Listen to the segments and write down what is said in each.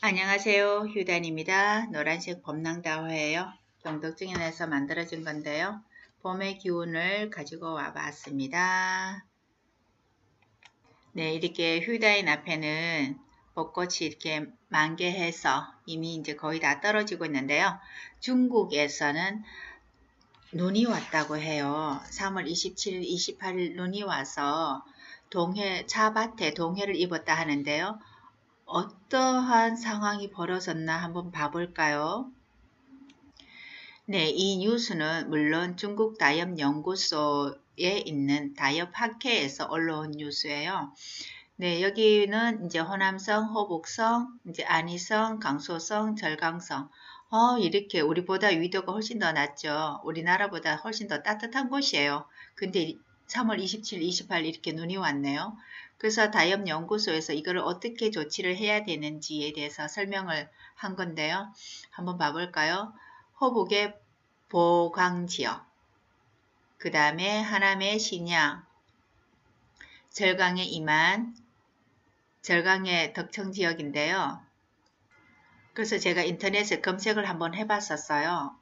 안녕하세요. 휴단입니다. 노란색 봄낭다화예요. 경덕증인에서 만들어진 건데요. 봄의 기운을 가지고 와봤습니다. 네, 이렇게 휴다인 앞에는 벚꽃이 이렇게 만개해서 이미 이제 거의 다 떨어지고 있는데요. 중국에서는 눈이 왔다고 해요. 3월 27일, 28일 눈이 와서 차밭에 동해를 입었다 하는데요. 어떠한 상황이 벌어졌나 한번 봐볼까요? 네, 이 뉴스는 물론 중국 다이업 연구소에 있는 다이업 학회에서 올라온 뉴스예요. 네, 여기는 이제 호남성, 호북성, 이제 안희성, 강소성, 절강성. 이렇게 우리보다 위도가 훨씬 더 낮죠. 우리나라보다 훨씬 더 따뜻한 곳이에요. 근데 3월 27, 28 이렇게 눈이 왔네요. 그래서 다이업 연구소에서 이걸 어떻게 조치를 해야 되는지에 대해서 설명을 한 건데요. 한번 봐볼까요? 호북의 보강지역, 그 다음에 하남의 신양, 절강의 이만, 절강의 덕청지역인데요. 그래서 제가 인터넷에 검색을 한번 해봤었어요.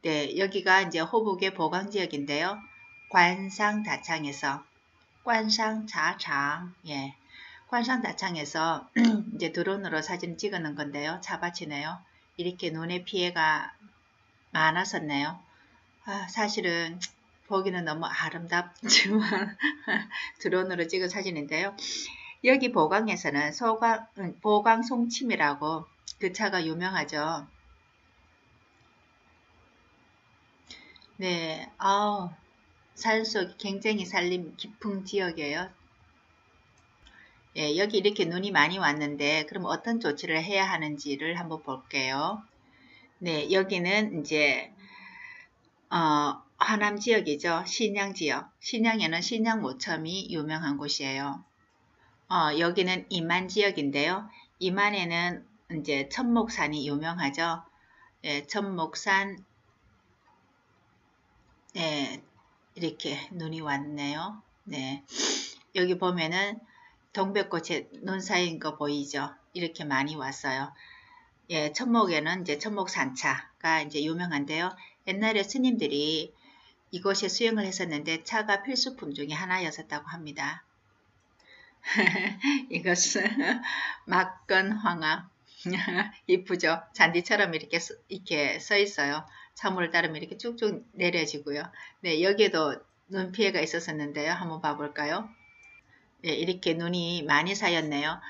네, 여기가 이제 호북의 보강지역인데요. 관상다창에서 관상자창, 예, 관상다창에서 이제 드론으로 사진 찍어놓은 건데요. 차밭이네요. 이렇게 눈에 피해가 많았었네요. 사실은 보기는 너무 아름답지만 드론으로 찍은 사진인데요. 여기 보강에서는 보강 송침이라고 그 차가 유명하죠. 네, 산속 굉장히 산림 깊은 지역이에요. 예, 여기 이렇게 눈이 많이 왔는데 그럼 어떤 조치를 해야 하는지를 한번 볼게요. 네, 여기는 이제 하남 지역이죠. 신양 지역. 신양에는 신양 모첨이 유명한 곳이에요. 여기는 이만 지역인데요. 이만에는 이제 천목산이 유명하죠. 예, 천목산, 예, 이렇게 눈이 왔네요. 네. 여기 보면은 동백꽃에 눈 쌓인 거 보이죠? 이렇게 많이 왔어요. 예, 천목에는 이제 천목산차가 이제 유명한데요. 옛날에 스님들이 이곳에 수영을 했었는데 차가 필수품 중에 하나였었다고 합니다. 이것은 막건황암. 이쁘죠? 잔디처럼 이렇게 써 있어요. 차물을 따르면 이렇게 쭉쭉 내려지고요. 네, 여기에도 눈 피해가 있었었는데요. 한번 봐볼까요? 네, 이렇게 눈이 많이 쌓였네요.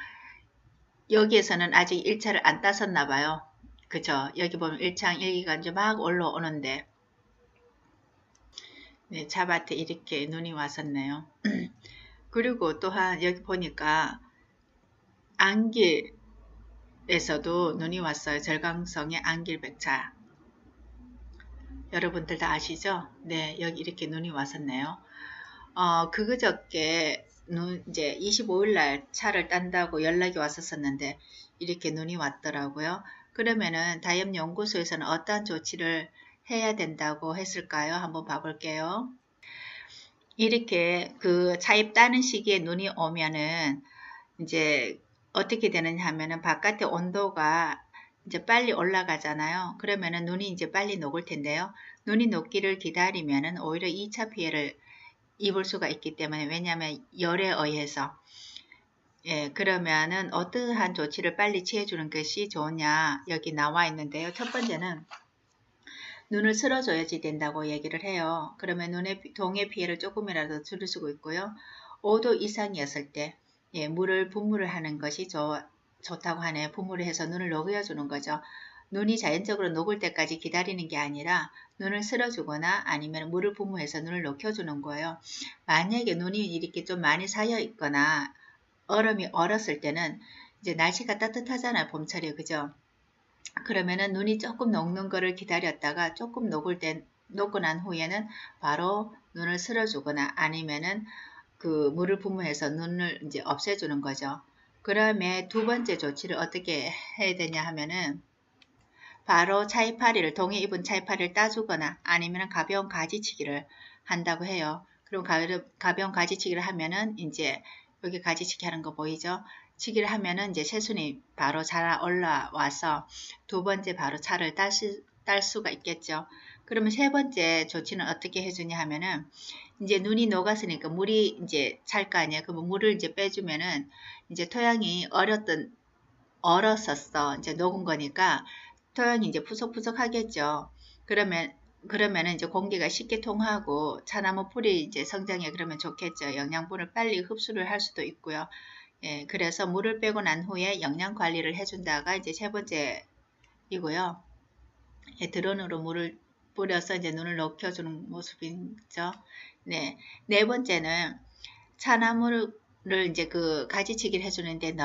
여기에서는 아직 1차를 안 땄었나 봐요. 그죠? 여기 보면 1창 1기가 이제 막 올라오는데 네, 차밭에 이렇게 눈이 왔었네요. 그리고 또한 여기 보니까 안길에서도 눈이 왔어요. 절강성의 안길백차. 여러분들 다 아시죠? 네, 여기 이렇게 눈이 왔었네요. 그저께 이제 25일 날 차를 딴다고 연락이 왔었었는데 이렇게 눈이 왔더라고요. 그러면은 다이업 연구소에서는 어떠한 조치를 해야 된다고 했을까요? 한번 봐볼게요. 이렇게 그 차입 따는 시기에 눈이 오면은 이제 어떻게 되느냐 하면은 바깥의 온도가 이제 빨리 올라가잖아요. 그러면은 눈이 이제 빨리 녹을 텐데요. 눈이 녹기를 기다리면은 오히려 2차 피해를 입을 수가 있기 때문에 왜냐하면 열에 의해서 그러면은 어떠한 조치를 빨리 취해주는 것이 좋으냐 여기 나와 있는데요. 첫 번째는 눈을 쓸어줘야지 된다고 얘기를 해요. 그러면 눈의 동해 피해를 조금이라도 줄일 수가 있고요. 5도 이상이었을 때 물을 분무를 하는 것이 좋다고 하네요. 분무를 해서 눈을 녹여주는 거죠. 눈이 자연적으로 녹을 때까지 기다리는 게 아니라 눈을 쓸어주거나 아니면 물을 분무해서 눈을 녹여주는 거예요. 만약에 눈이 이렇게 좀 많이 쌓여 있거나 얼음이 얼었을 때는 이제 날씨가 따뜻하잖아요. 봄철에 그죠? 그러면은 눈이 조금 녹는 거를 기다렸다가 조금 녹고 난 후에는 바로 눈을 쓸어주거나 아니면은 그 물을 분무해서 눈을 이제 없애주는 거죠. 그다음에 두 번째 조치를 어떻게 해야 되냐 하면은 바로 차이파리를 동해 입은 차이파리를 따주거나 아니면 가벼운 가지치기를 한다고 해요. 그럼 가벼운 가지치기를 하면은 이제 여기 가지치기 하는 거 보이죠? 치기를 하면은 이제 새순이 바로 잘 올라와서 두 번째 바로 차를 딸 수가 있겠죠. 그러면 세 번째 조치는 어떻게 해주냐 하면은 이제 눈이 녹았으니까 물이 이제 찰 거 아니에요. 그러면 물을 이제 빼주면은 이제 토양이 얼었었어. 이제 녹은 거니까 토양이 이제 푸석푸석 하겠죠. 그러면은 이제 공기가 쉽게 통하고 차나무 풀이 이제 성장에 그러면 좋겠죠. 영양분을 빨리 흡수를 할 수도 있고요. 예, 그래서 물을 빼고 난 후에 영양 관리를 해준다가 이제 세 번째이고요. 예, 드론으로 물을 뿌려서 이제 눈을 녹여주는 모습이죠. 네, 네 번째는 차나무를 이제 그 가지치기를 해주는데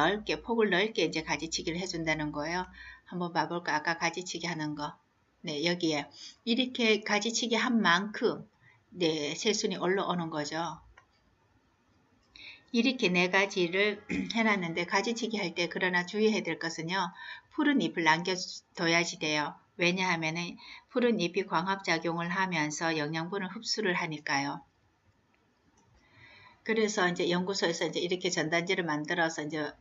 폭을 넓게 이제 가지치기를 해준다는 거예요. 한번 봐볼까? 아까 가지치기 하는 거. 네, 여기에 이렇게 가지치기 한 만큼 네, 새순이 올라오는 거죠. 이렇게 네 가지를 해놨는데 가지치기 할 때 그러나 주의해야 될 것은요. 푸른 잎을 남겨둬야지 돼요. 왜냐하면 푸른 잎이 광합작용을 하면서 영양분을 흡수를 하니까요. 그래서 이제 연구소에서 이제 이렇게 전단지를 만들어서 이제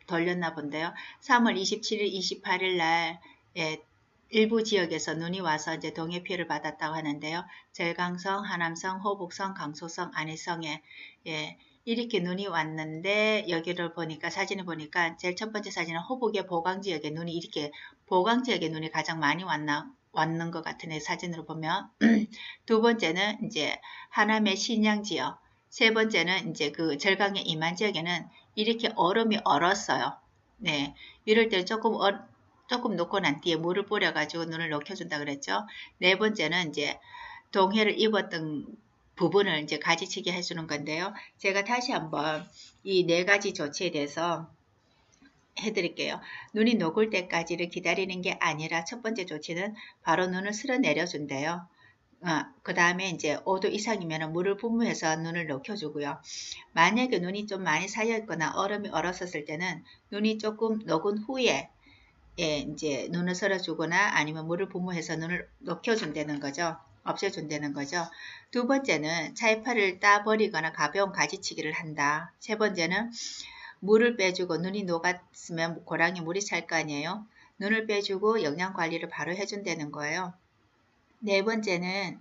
돌렸나 본데요. 3월 27일, 28일 날 예, 일부 지역에서 눈이 와서 이제 동해 피해를 받았다고 하는데요. 절강성, 하남성, 호북성, 강소성, 안희성에 예, 이렇게 눈이 왔는데 여기를 보니까 사진을 보니까 제일 첫 번째 사진은 호북의 보강 지역에 눈이 이렇게 보강 지역에 눈이 가장 많이 왔는 것 같은 사진으로 보면 두 번째는 이제 하남의 신양 지역, 세 번째는 이제 그 절강의 이만 지역에는 이렇게 얼음이 얼었어요. 네, 이럴 때 조금 녹고 난 뒤에 물을 뿌려가지고 눈을 녹여준다 그랬죠. 네 번째는 이제 동해를 입었던 부분을 이제 가지치기 해주는 건데요. 제가 다시 한번 이 네 가지 조치에 대해서 해드릴게요. 눈이 녹을 때까지를 기다리는 게 아니라 첫 번째 조치는 바로 눈을 쓸어 내려준대요. 그 다음에 이제 5도 이상이면 물을 분무해서 눈을 녹여주고요. 만약에 눈이 좀 많이 쌓여있거나 얼음이 얼었었을 때는 눈이 조금 녹은 후에 예, 이제 눈을 썰어주거나 아니면 물을 분무해서 눈을 녹여준다는 거죠. 없애준다는 거죠. 두 번째는 차이파를 따버리거나 가벼운 가지치기를 한다. 세 번째는 물을 빼주고 눈이 녹았으면 고랑이 물이 찰 거 아니에요. 눈을 빼주고 영양 관리를 바로 해준다는 거예요. 네 번째는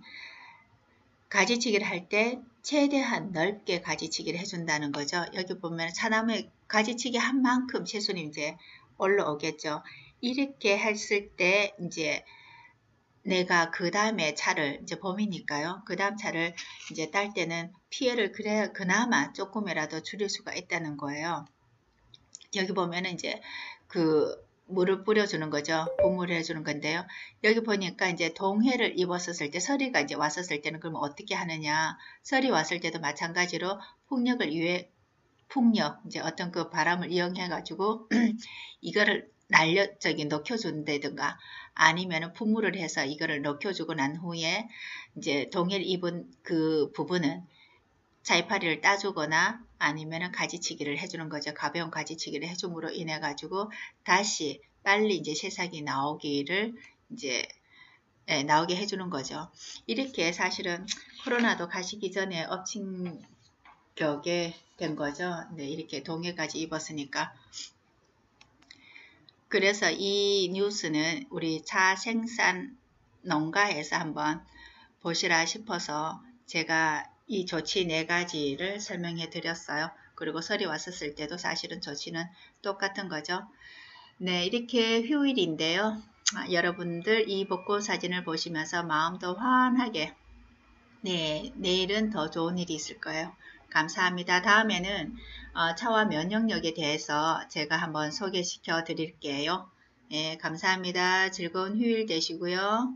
가지치기를 할 때 최대한 넓게 가지치기를 해준다는 거죠. 여기 보면 차나무에 가지치기 한 만큼 새순이 이제 올라오겠죠. 이렇게 했을 때 이제 내가 그 다음에 차를 이제 봄이니까요. 그 다음 차를 이제 딸 때는 피해를 그나마 조금이라도 줄일 수가 있다는 거예요. 여기 보면은 이제 그 물을 뿌려주는 거죠. 분무를 해주는 건데요. 여기 보니까 이제 동해를 입었었을 때, 서리가 이제 왔었을 때는 그러면 어떻게 하느냐. 서리 왔을 때도 마찬가지로 풍력, 이제 어떤 그 바람을 이용해가지고 이거를 녹여준다든가 아니면은 분무를 해서 이거를 녹여주고 난 후에 이제 동해를 입은 그 부분은 자이파리를 따주거나 아니면은 가지치기를 해주는 거죠. 가벼운 가지치기를 해줌으로 인해 가지고 다시 빨리 이제 새싹이 나오기를 이제 나오게 해주는 거죠. 이렇게 사실은 코로나도 가시기 전에 엎친 격에 된 거죠. 네, 이렇게 동해까지 입었으니까. 그래서 이 뉴스는 우리 차 생산 농가에서 한번 보시라 싶어서 제가 이 조치 네 가지를 설명해 드렸어요. 그리고 설이 왔었을 때도 사실은 조치는 똑같은 거죠. 네, 이렇게 휴일인데요. 여러분들 이 벚꽃 사진을 보시면서 마음도 환하게 네, 내일은 더 좋은 일이 있을 거예요. 감사합니다. 다음에는 차와 면역력에 대해서 제가 한번 소개시켜 드릴게요. 네, 감사합니다. 즐거운 휴일 되시고요.